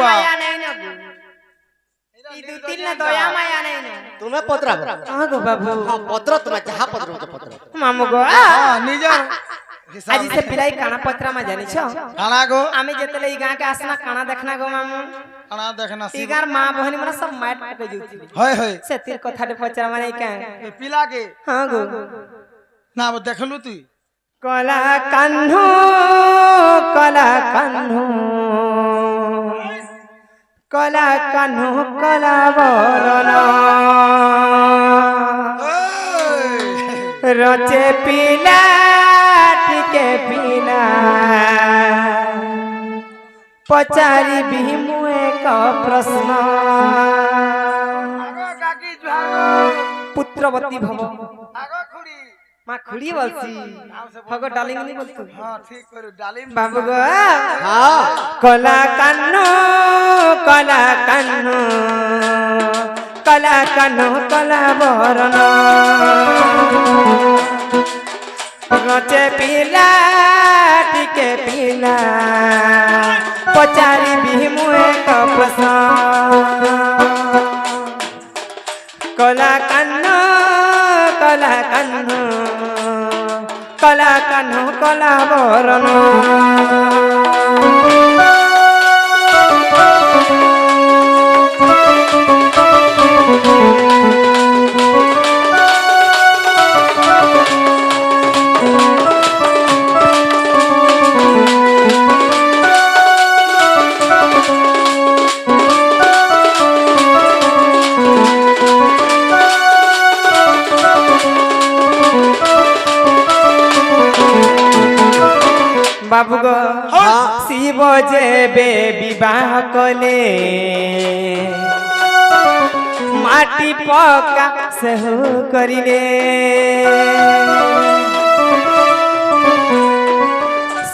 माया नहीं ना ई दू तीन ना दया माया नहीं ना तुम्हें पत्रा हां गो बाबू हां पत्र तुम्हें जहां पत्र हो पत्र मामू गो हां निजर आज से पिलाई काना पत्रा में जानी छो काना गो आमे जेतले ई गां के आसना काना देखना गो मामू काना देखना ई गार मां बहनी मन सब माट के जुती होय होय से तीर कथा दे पत्रा माने का पिला के हां गो ना देखलु तू कला कान्हू कला कान्हू कला कान्हू कला बरन रचे पिला टिके पिला पचारी भीमु एक प्रश्न आगो काकी जुहागो पुत्रवती भव आगो खुड़ी मां खुड़ी बोलसी हगो डालिंग नहीं बोलतु हां ठीक करू डालिम बाबू गो हां कला कान्हू कला कान्हू कला कान्हू कला बरन रचे पिला टिके पिला पचारी भीमु एक प्रश्न कला कान्हू कला कान्हू कला कान्हू कला बरन बाबू गो शिव जेबे विवाह कले माटी पका से हो करिले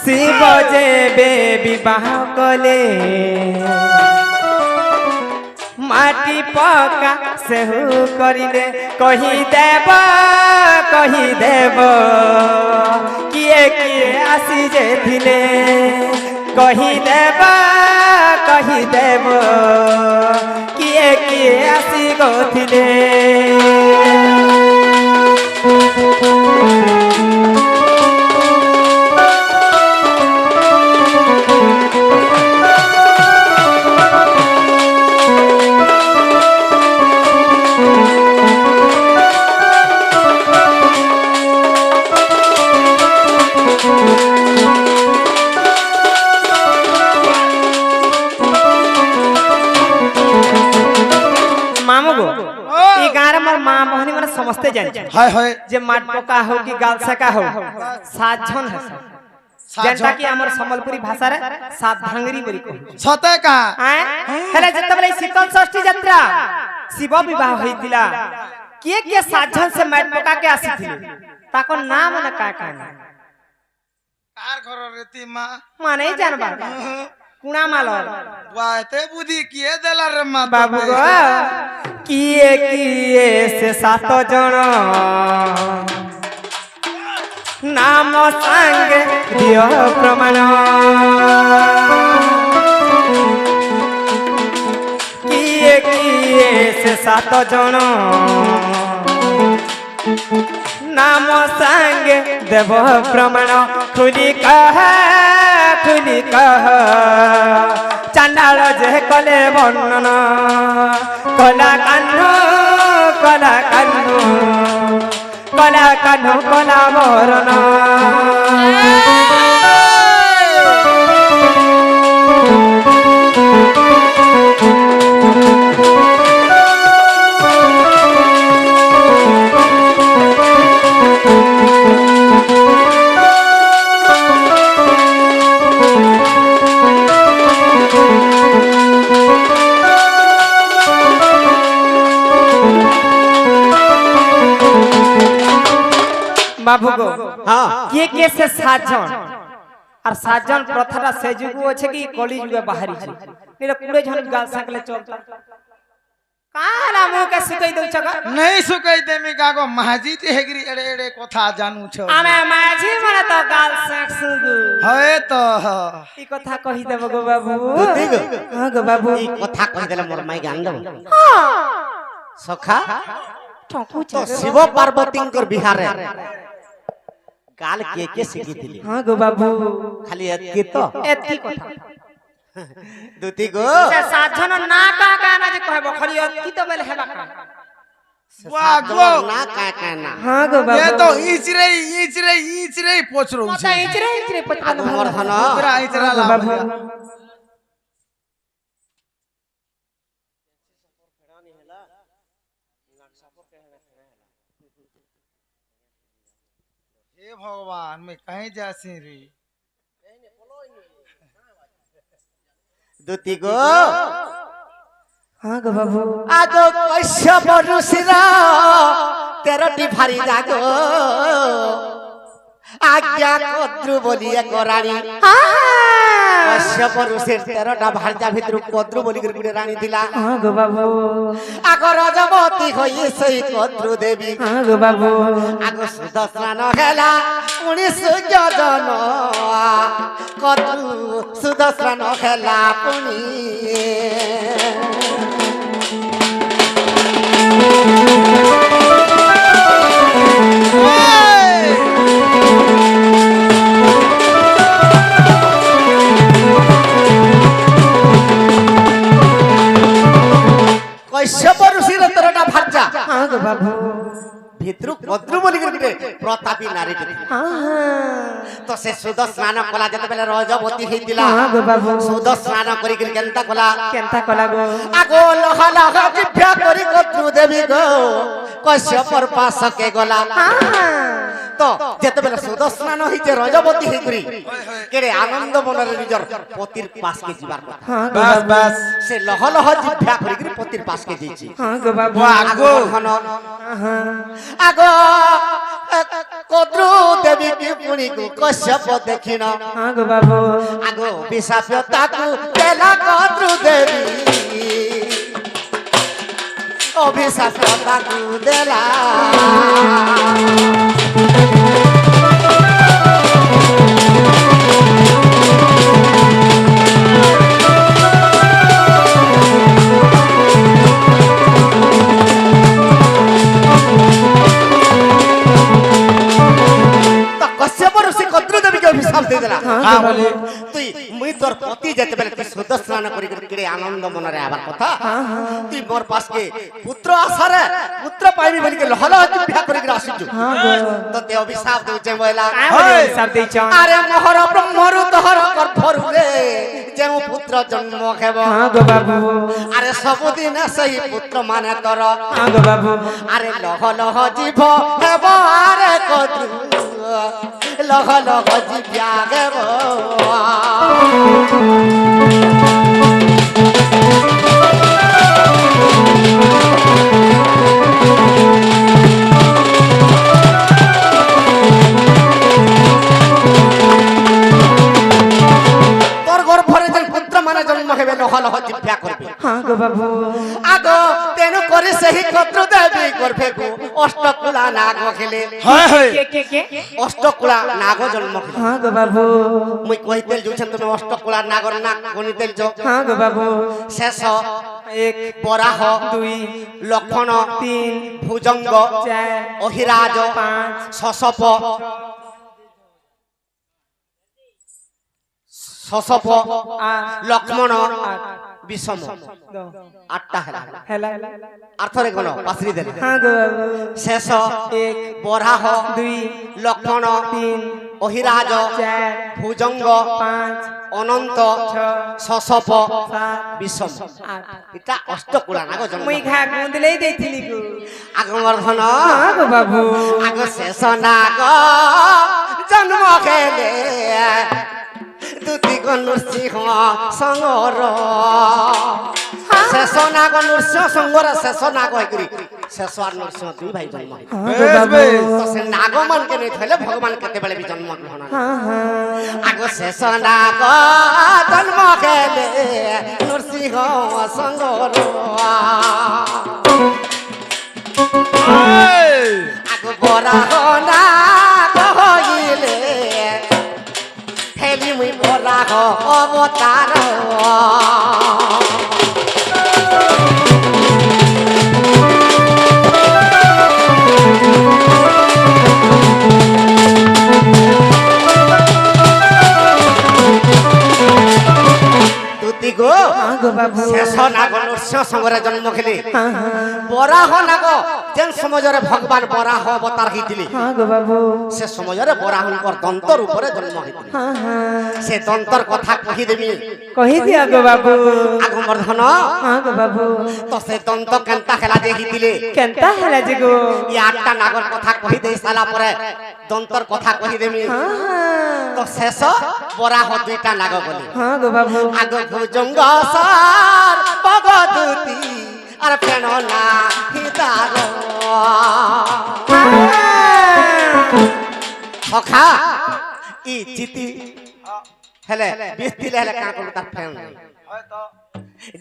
शिव जेबे विवाह कले माटी पका से हो करिले कही देव किए किए आसी जे थिले कही देव किए किए आसी गो थिले मां बहनी मन समझते जान हाय हाय जे माट पका हो कि गाल सका हो साझन है जनता की हमर संबलपुरी भाषा रे सात भांगरी बरी को सते का हेले जतबले शीतल षष्ठी यात्रा शिव विवाह होइतिला के साझन से माट पका के आसीथिले ताको नाम न का काना कार घर रेती माने जानबा कुणा मालो वाते बुद्धि किए देला रे मां बाबू गो किए से सात जण नाम संग दियो प्रमाण किए से सात जण नाम संग देव प्रमाण खुली कह चांडाल जे कले वर्णन कला कान्हू कला कान्हू कला कान्हू कला बरन बाबू गो हां के से साजन और साजन प्रथाटा से जुगु अछि कि कली जुगे बाहरी छी निरे कुड़े झन गाल सकले चलता काला मुंह के सुकई दउछ ग नहीं सुकई देमी कागो महाजी ती हेगरी एड़े एड़े कथा जानू छ आमे माझी माने तो गाल सेक सुगु हए तो ई कथा कहि देब गो बाबू দুতি গো हां गो बाबू এই কথা কই দেলে মোর মাই গান দেব हां সখা ठोकू তো छ শিব পার্বতীঙ্কর বিহারে গাল কে শিখিছিলি हां गो बाबू খালি এতকি তো एती कथा দুতি গো से साधन ना का गाना जे कहबो खली की तो बेले हेबा का वाह गो না কায় না हां गो ये बाबू तो इचरे पोचरो मता छ इचरे पटपन মোর ধন पूरा इचरा ला बाबू हे भगवान मैं कहीं जासी रे দুতি গো हां गो बाबू আগো কশ্যপ ঋষিরা 13টি ভারি জাগো আজ্ঞা কদ্রু বলিয়ে করানি কশ্যপ ঋষির 13টা ভারজা ভিতর কদ্রু বলি করে গুড়ে রানী দিলা हां गो बाबू আগ রজবতী হই সেই কদ্রু দেবী हां गो बाबू আগ সুদর্শন হেলা 19 জন কদ্রু সুদর্শন হেলা পুনি কশ্যপ ঋষির 13টা ভারজা हां गो बाबू ভিতরু কদ্রু বলি করে প্রতাপী নারী हां তো সে সুদর্শন কলা যেতবেলে রজবতী হইতিলা हां गो बाबू সুদর্শন করি করে কেনতা কলা केनता कला गो আগো লহা লহা জিভ্যা করি কদ্রু দেবী গো কশ্যপর পাশকে গলা हां তো যেতবেলে সুদর্শন হইছে রজবতী হই করি কেড়ে আনন্দ মନରେ নিজর পতির পাশকে যাবার কথা हां गो बस बाबू बस সে লহ লহ জিভ্যা করি করে পতির পাশকে যাইছি हां गो बाबू আগো ঘন हां আগো কদ্রু দেবী কি পুনি কো কশ্যপ দেখিন हां गो बाबू আগো বিশাপতাকু দেলা কদ্রু দেবী অভিশাপতাকু দেলা তো কশ্যপ ঋষি কদ্রু দেবীকে অভিশাপ দিয়ে দেলা हां बोले তুই মুই তোর পতি যেতেবেলে তুই সুদর্শন করি করে আনন্দ মନରେ আবার কথা তুই মোর পাশকে পুত্র আসারে পুত্র পাইবি বলি কে লহল বিবাহ করি করে আসিছু हां गो তো তে অভিশাপ দেউছে মহিলা काय बोले सब दे छ আরে মোহর ব্রহ্মরু তোহর গর্ভরু রে যেউ পুত্র জন্ম হেব हां गो बाबू আরে সবদিন সেই পুত্র মানে তোর हां गो बाबू আরে লহ লহ জীব হেব আরে কদ্রু লহ লহ জীব্যা হেব তোর গর্ভরে যেন পুত্র মানে জন্ম হেবে লহ লহ জিভ্যা করবে हां गो बाबू আগ তেনু করে সেই কদ্র দেবী গর্ভে গো অষ্টকুলা নাগ খেলে हाय हाय के অষ্টকুলা নাগ জন্ম খেলে हां गो बाबू মুই কইতেল যুছেন তুমি অষ্টকুলা নাগর নাগ গণিতেল যো हां गो बाबू শেষ 1 বরাহ 2 লক্ষণ 3 ভুজঙ্গ 4 অহিরাজ 5 শশপ শশপ 8 লক্ষ্মণ বিষম 2 আটটা হেলা हेला আর্থরে কোন পাসরি দেলে हां गो बाबू শেষ 1 বরাহ 2 লক্ষণ 3 অহিরাজ 4 ভুজঙ্গ 5 অনন্ত 6 শশপ 7 বিষম 8 এটা অষ্টকুলা নাগ জন্ম মুই ঘা গুন্দলেই দেইছিলি গো আগমর ধন हां गो बाबू আগ শেষ নাগ জন্ম খেলে দুটি নৃসিংহ সঙ্গর শেষ নাগ নৃসিংহ সঙ্গর শেষ নাগ হইকরি শেষ আর নৃসিংহ দুই ভাই জন্ম হয় बेस बेस তো সে নাগ মানকে নেই থলে ভগবান কেতেবেলে বি জন্ম গ্রহণ हां हां আগ শেষ নাগ জন্ম খেলে নৃসিংহ সিংহ সঙ্গর আগ বরা না কহিলে হেলি মুই বরা অবতার গো শেষ নাগ নৃসিংহ সঙ্গরে জন্ম খেলে বরাহ নাগ যেন সমাজরে ভগবান বরাহ অবতার হইতিলে সে সমাজরে বরাহঙ্কর দন্তর উপরে জন্ম হইতিলে সে দন্তর কথা কহিদেবি কহি দিয়া গো বাবু আগমর্ধন গো বাবু তো সে দন্ত কেনতা খেলা দেখিতিলে কেনতা হেলা যে গো ই আটটা নাগর কথা কহি দেই সালা পরে দন্তর কথা কহিদেবি তো শেষ বরাহ দুইটা নাগ গলি গো বাবু আগ ভুজঙ্গ সার পগদুতি আর ফেন না হিতার সখা ই চিতি হেলে বিস্তিলে হেলে কা করু তার ফেন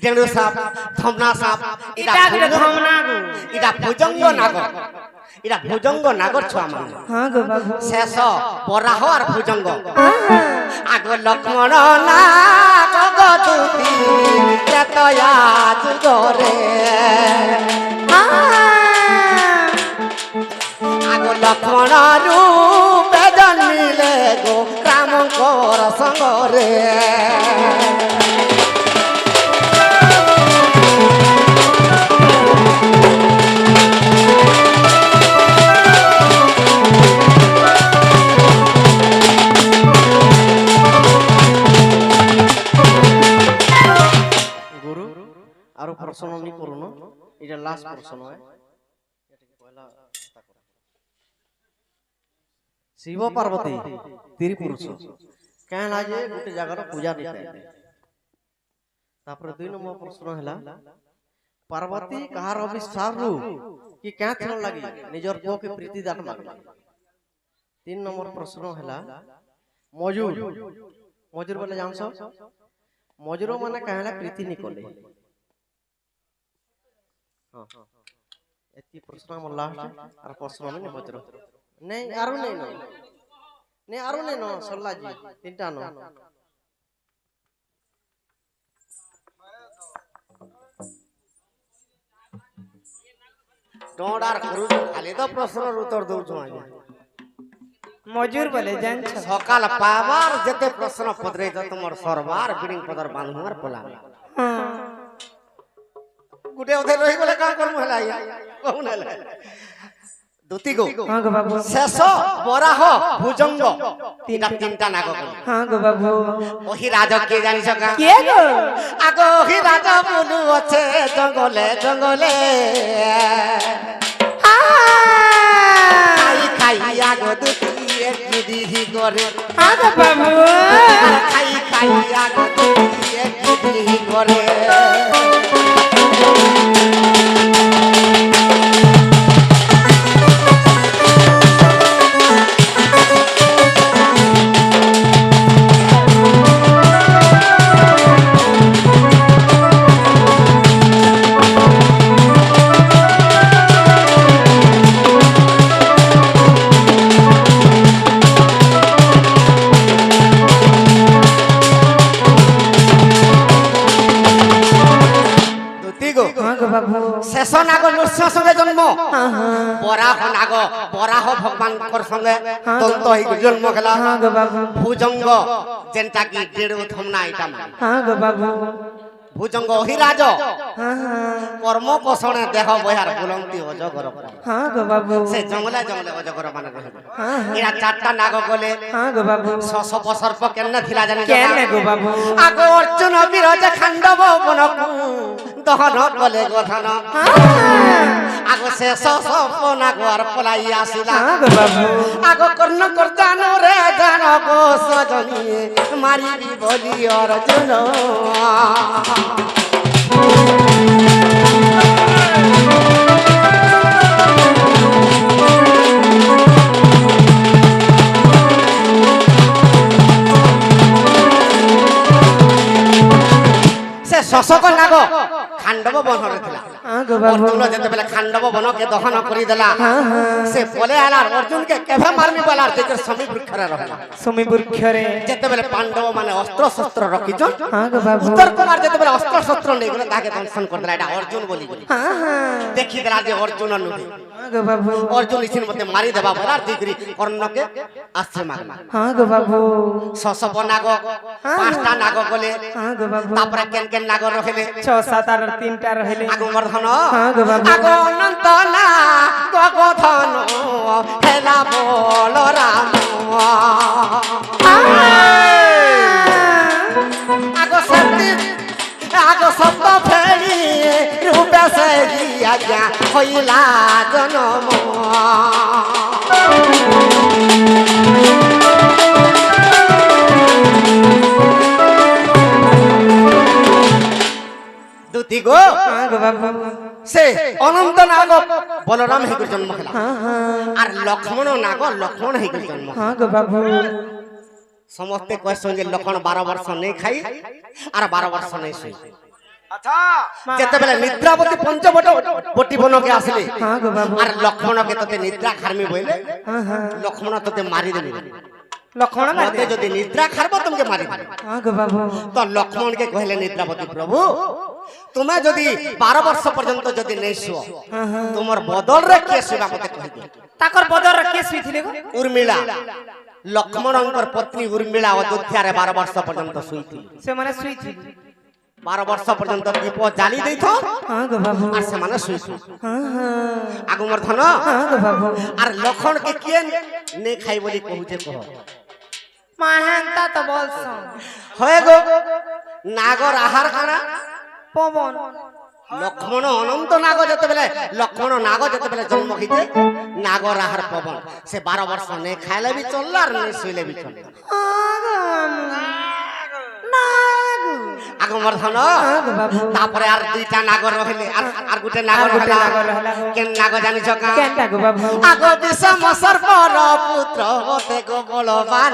ডেঙ্গু সাপ ধমনা সাপ ইটা গরে ধমনা গো ইটা ভুজঙ্গ নাগর ইটা ভুজঙ্গ নাগর ছুয়া মানে গো বাবু শেষ বরাহ আর ভুজঙ্গ আগ লক্ষ্মণ নাগ গদুতি কেতয়া যুগরে আগ লক্ষ্মণ রূপে জন্মিলে গো রামঙ্কর সঙ্গরে আরো প্রশ্ন নি করুন এটা লাস্ট প্রশ্ন হয় শিব পার্বতী ত্রিপুরুষ কেন লাগে গোটে জায়গার পূজা দিতে তারপরে 2 নম্বর প্রশ্ন হলা পার্বতী কাহার অভিশাপ রু কি কেন থল লাগি নিজর পুকে প্রীতি দান মাগলা 3 নম্বর প্রশ্ন হলা মজুর মজুর বলে জানছো মজুর মানে কাহলা প্রীতি নি কলে এতি প্রশ্ন আমার লাস্ট আর প্রশ্ন মানে মজুর नहीं आरो नहीं नो नहीं आरो नहीं नो सल्ला जी तीनटा नो डोडार करू खाली तो प्रश्न उत्तर दउ छु आगे मजूर बोले जान सकाल पावर जते प्रश्न पदरे ज तुमर सरबार बिडिंग पदर बांधुमार पोला गुटे ओथे रही गले का करमु हला कहू ना দুতি গো গো বাবু শেষ বরাহ ভুজঙ্গ তিনটা নাগ গো গো বাবু ওহি রাজা কে জানিছ কা কে গো আগো ওহি রাজা বুলু আছে জঙ্গলে জঙ্গলে খাই খাই আগো দুতি একটু দিহি করে গো বাবু খাই খাই আগো দুতি একটু দিহি করে শেষ নাগ নৃসিংহ সঙ্গে জন্ম বরাহ নাগ বরাহ ভগবান সঙ্গে দন্ত হই জন্ম খেলা ভুজঙ্গ যেনটা কি দেড় থমনা এটা গো বাবু ভুজঙ্গ অহিরাজ কর্ম পোষণে দেহ বহার বুলন্তি অজগর গো বাবু সে জঙ্গলে জঙ্গলে অজগর মানে রহিবে এরা চারটা নাগ গলে গো বাবু সপ সর্প কেন থিলা জানি কেনে গো বাবু আগ অর্জুন বিরজ খান্ডব বনকু দহন গলে গধন আগ শেষ সপ নাগ আর পলাই আসিলা গো বাবু আগ কর্ণ করজানো রে জান গো সজনী মারিবি বলি অর্জুন শশক নাগ খাণ্ডব বনরে ଥିଲା আগো বাবু অর্জুন যেতেবেলে খাণ্ডব বনকে দহন করি দেলা সে বলে আলার অর্জুনকে কেভে মারমি বলার দেখে সমী বৃক্ষরে রহলা সুমি বৃক্ষরে যেতেবেলে পাণ্ডব মানে অস্ত্র শস্ত্র রখিছন আগো বাবু উত্তর কুমার যেতেবেলে অস্ত্র শস্ত্র নেই গলে তাকে দংশন করে দেলা এটা অর্জুন বলি দেখি দেলা যে অর্জুন নুহে আগো বাবু অর্জুন ইছিন মতে মারি দেবা বলার দিগরি কর্ণকে আশ্রয় মাগলা আগো বাবু শশব নাগ পাঁচটা নাগ গলে আগো বাবু তারপরে কেন কেন নাগ রহিলে 6 7 আর 3টা রহিলে আগমর্ধন আগো বাবু আগ অনন্ত না গগধন হেলা বল রাম আগ শক্তি আগ শব্দ ফেরি রূপে সে আজ্ঞা হইলা জনম দুতি গো আগো বাবু সে অনন্ত নাগ বলরাম হেগুর জন্ম হলা আর লক্ষ্মণ নাগ লক্ষ্মণ হেগুর জন্ম আগো বাবু সমস্তে কইছন যে লক্ষ্মণ 12 বর্ষ নেই খাই আর 12 বর্ষ নেই শুই আচ্ছা যেতেবেলে নিদ্রাবতী পঞ্চবট বটি বনকে আসলে আগো বাবু আর লক্ষ্মণকে তোতে নিদ্রা খারমি বইলে লক্ষ্মণ তোতে মারি দেবে লক্ষ্মণ মতে যদি নিদ্রা খারব তোমাকে মারি দেবে আগো বাবু তো লক্ষ্মণকে কহিলে নিদ্রাবতী প্রভু তুমি যদি 12 বর্ষ পর্যন্ত যদি নেই শুও তোমার বদল রে কে শুবা মতে কহি তাকর বদর কে শুইছিলে গো উর্মিলা লক্ষ্মণঙ্কর পত্নী উর্মিলা অযোধ্যারে 12 বর্ষ পর্যন্ত শুইছিল সে মানে শুইছিল 12 বর্ষ পর্যন্ত দীপ জালি দেইথ আগো বাবু আর সে মানে শুইছিল আগমর্ধন আগো বাবু আর লক্ষ্মণকে কে নে খাই বলি কহুছে কহ মাহান্তা তো বলছ হয়ে গো নাগর আহার কানা পবন লক্ষ্মণ অনন্ত নাগ যেতেবেলে লক্ষ্মণ নাগ যেতেবেলে জন্ম হইতে নাগর আহার পবন সে 12 বর্ষ নে খাইলে বি চললা আর নে শুইলে বি চললা আগমর্ধন আগো বাবু তারপরে আর দুইটা নাগর রহিলে আর গুটে নাগর গুটে রহিলা নাগর রহিলা গো। কেন নাগ জানিছ কা কেনটা গো বাবু আগ বিষম সর্পর পুত্র হতে গো বলবান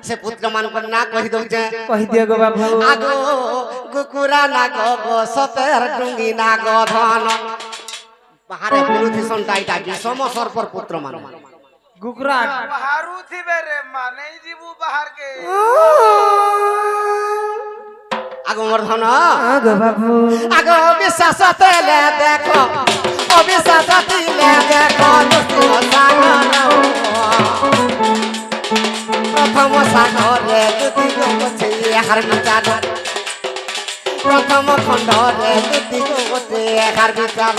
সে পুত্র মানকর না কহি দউছে কহি দিও গো বাবু আগ কুকুরা নাগ গো সতের ডুঙ্গি নাগ ধন বাহারে বিরোধী সন্তাইটা বিষম সর্পর পুত্র মান গুগরাট বাহারু থিবে রে মানে জীবু বাহার কে আগমর্ধন আগো বাবু আগ বিশ্বাস তেলে দেখো অবিশ্বাস দিলে দেখো প্রথম সাগরে দুটি গোছে একার বিচার প্রথম খণ্ডরে দুটি গোছে একার বিচার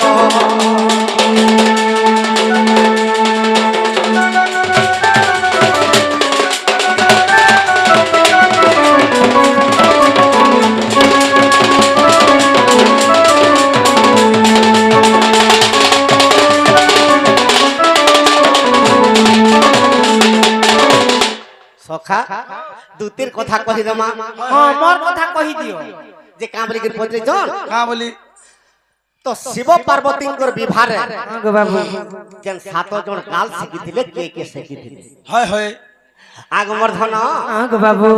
সখা দুতির কথা কহি দেমা হ্যাঁ মোর কথা কহি দিও যে কামরিগির পত্রী জন হ্যাঁ বলি তো শিব পার্বতীঙ্কর বিভারে আগো বাবু যেন 7 জন কাল শিখিଥିଲେ কে শিখিଥିଲେ হয় হয় আগমর্ধন আগো বাবু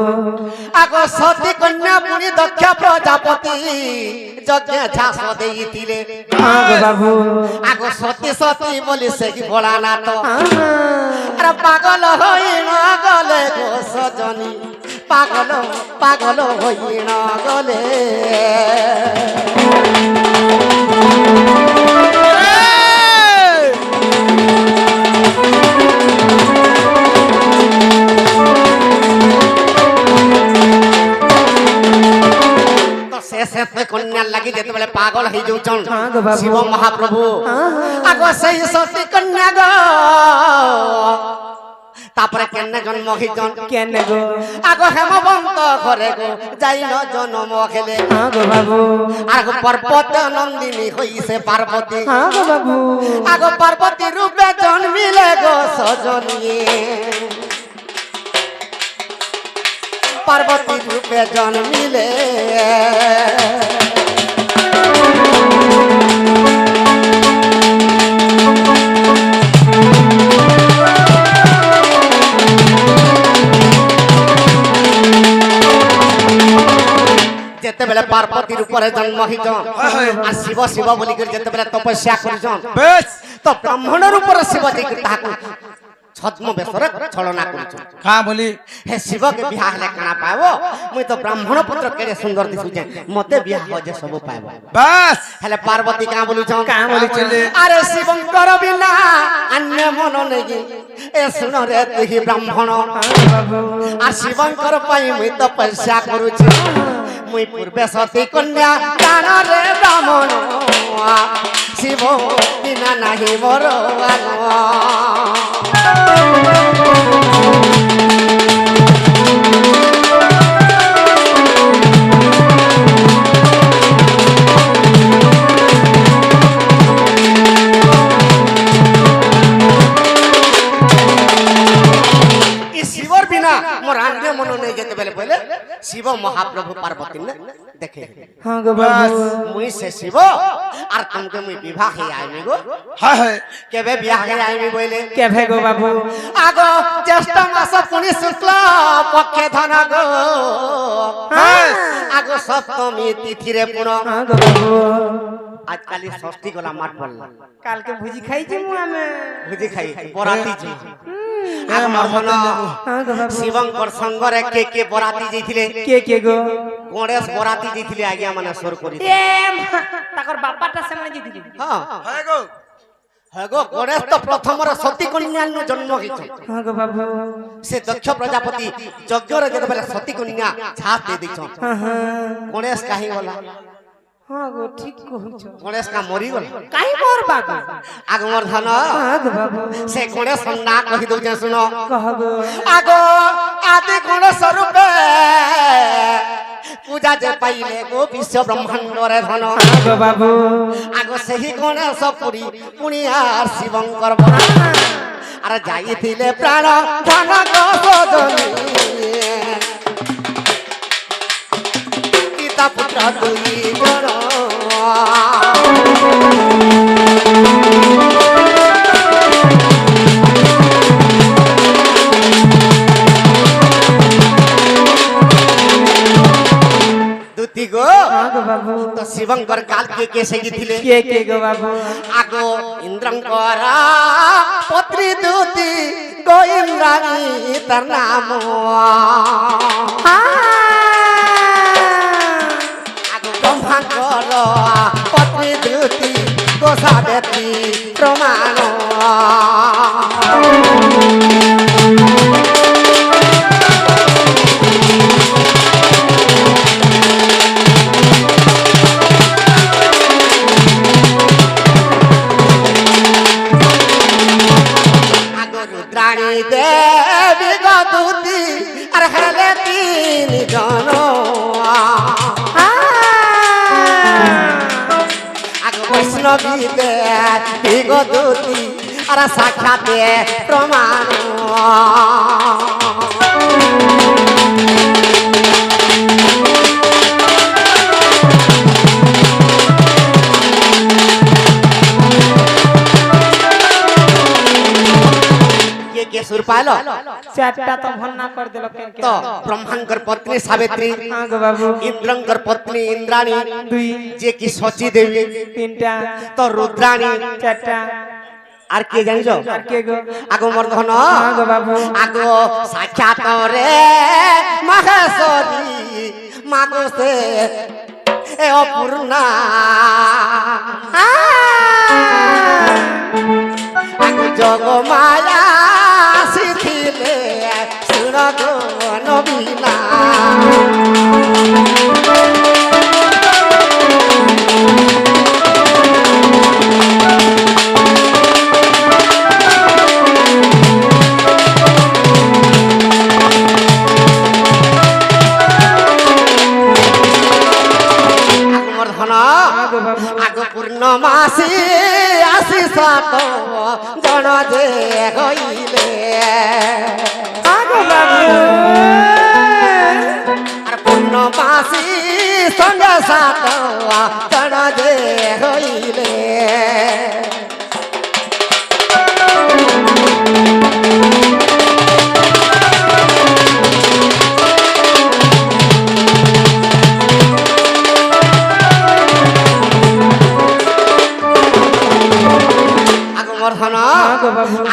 আগ সতী কন্যা পুনি দক্ষ প্রজাপতি যজ্ঞ ঝাস দেইতিলে আগো বাবু আগ সতী সতী বলি সে কি ভোলানাথ আর পাগল হই না গলে গো সজনী পাগল পাগল হই না গলে কন্যার লাগি যেতেবেলে পাগল হয়ে যাউছন শিব মহাপ্রভু আগ সেই সতী কন্যা গো তারপরে কেন জন্ম হইছন কেন গো আগ হেমবন্ত ঘরে গো যাইল জন্ম খেলে আগো বাবু আগ পর্বত নন্দিনী হইছে পার্বতী আগো বাবু আগ পার্বতী রূপে জন্মিলে গো সজনী পার্বতী রূপে জন্মিলে যেতেবেলে পার্বতীর উপরে জন্ম হইছন আর শিব শিব বলি করে যেতেবেলে তপস্যা করিছন বেশ তো ব্রাহ্মণের উপরে শিব যাই তাহাকে ছদ্ম বেশরে ছলনা করিছন হ্যাঁ বলি হে শিবকে বিবাহ হেলে কানা পাইব মুই তো ব্রাহ্মণ পুত্র কেড়ে সুন্দর দিছুছে মতে বিবাহ যে সব পাইব বাস হেলে পার্বতী কাঁ বলুছন কাঁ বলিছিলে? আরে শিবঙ্কর বিনা অন্য মন নেই এ শুন রে তুই ব্রাহ্মণ আর শিবঙ্কর পাই মুই তপস্যা করুছি মুই পূর্বে সতী কন্যা জান রে ব্রাহ্মণ শিব বিনা নাহি মোর শিবর বিনা মোর আন্ডে মন নেই যেতে বেলে বলে শিব মহাপ্রভু পার্বতী না দেখে হ্যাঁ গো বাবু মুই সে শিব আর তোমাকে মুই বিবাহ হে আইমি গো হ্যাঁ হ্যাঁ কেবে বিবাহ হে আইমি বলে কেভে গো বাবু আগো জ্যেষ্ঠ মাস পুনি শুক্ল পক্ষে ধন গো আগো সপ্তমী তিথিরে পুণ হ্যাঁ গো বাবু আজকালি ষষ্ঠী গলা মাঠ পড়লা কালকে ভুজি খাইছি মু আমি বুঝি খাই বরাতি জি হ্যাঁ মর্ধন হ্যাঁ গো বাবু শিবঙ্কর সঙ্গরে কে বরাতি যাইছিলে কে গো গণেশ বরাতি যাইছিলে আজ্ঞা মানে সর করি এ তাকর বাপাটা সেমনে জিতিলি হ্যাঁ হ্যাঁ গো হ্যাঁ গো গণেশ তো প্রথমরে সতী কন্যা জন্ম হইছে হ্যাঁ গো বাবু সে দক্ষ প্রজাপতি যজ্ঞরে যেতবেলে সতী কন্যা ঝাঁস দিয়ে দিছন হ্যাঁ হ্যাঁ গণেশ কাহি গলা হ্যাঁ গো ঠিক কইছ গণেশ কা মরি গলা কাই মরবা গো আগমর ধন হ্যাঁ গো বাবু সে গণেশ না কহি দউছে শুন কহ গো আগো আদি গণেশ রূপে পূজা যে পাইলে গো বিশ্ব ব্রহ্মাণ্ডরে ধন হ্যাঁ গো বাবু আগো সেই গণেশ পুরী পুনিয়ার শিবঙ্কর বন আর যাইছিলে প্রাণ ধন গো সজনী পিতা পুত্র দুই জন দুতি গো হ্যাঁ গো বাবু তো শিবঙ্কর কাল কে সে গিয়েছিলে কে গো বাবু আগো ইন্দ্রঙ্কর পত্রী দুতি গো ইন্দ্রাণী তার নাম আগো ব্রহ্মাঙ্কর পত্রী দুতি গো সাবেত্রী প্রমাণ রুদ্রাণী দেবী গদুতি আর হেলে তিন জন আগ বৈষ্ণবী দেবী গদুতি আর সাক্ষাতে প্রমাণ के सुर पालो चारटा तो भन्ना कर देलो तो ब्रह्मांकर पत्नी सावित्री हां गो बाबू इंद्रंकर पत्नी इंद्राणी दुई जे की सची देवी तीनटा तो रुद्राणी चारटा আর কে জানিছো আর কে গো আগো মর্ধন हां गो बाबू আগো সাক্ষাৎ রে মহেশ্বরী মাগো সে এ অপূর্ণা আগো জগ মায়া শিখিলে শুন গো নবীনা আগো পূর্ণমাসী আসি সাত জন যে হইলে আগো বাবু আর পূর্ণমাসী সঙ্গে সাত জন যে হইলে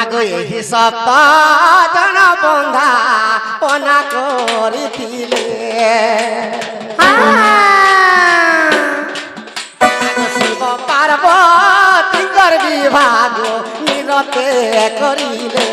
আগে এই সপ্ত জন বন্ধা পনা করিছিলে শিব পার্বতীঙ্কর বিভাগ নিরতে করিলে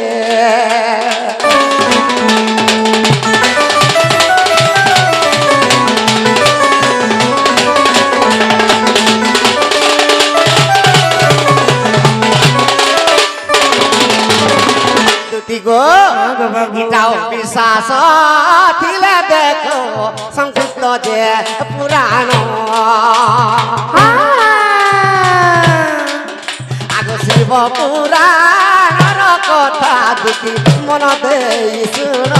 গো এটাও বিশ্বাস ছিলে দেখো সংক্ষিপ্ত যে পুরাণ আগ শিব পুরাণর কথা দুটি মন দেই শুণ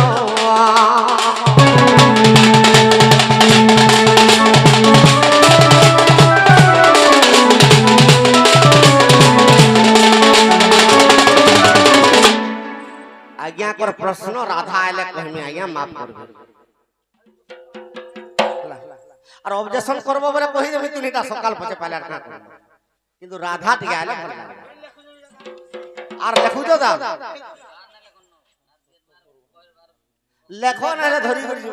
आज्ञा कर प्रश्न राधा आले कहमी आज्ञा माफ करबे और ऑब्जेक्शन करबो बोले कहि देबी तीनटा सकाल पछे पहले का किंतु राधा टिके आले भल और देखु तो दा लेखो ना रे धरी कर जू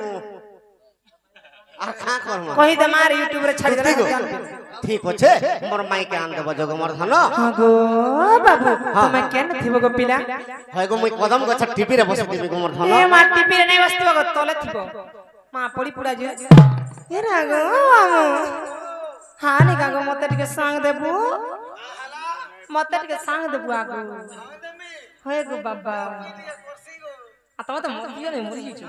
और खा कर कहि दे मार यूट्यूब रे छाड़ दे ठीक होछे मोर माई के आन देबो जगमर्धन गो बाबू तुमे केन थिबो गो पिला হয় গো মই কদম গছ টিপি রে বসে দিবি গোমর্ধন ए मा टीपी रे नै बसतिबो गो तले थिबो मा पड़ी पुडा जे ए रा गो मामू हानि का गो मते टिके सांग देबू मते टिके सांग देबू आगो होय गो बाबा आ तमे त मोदियो नै मरि छु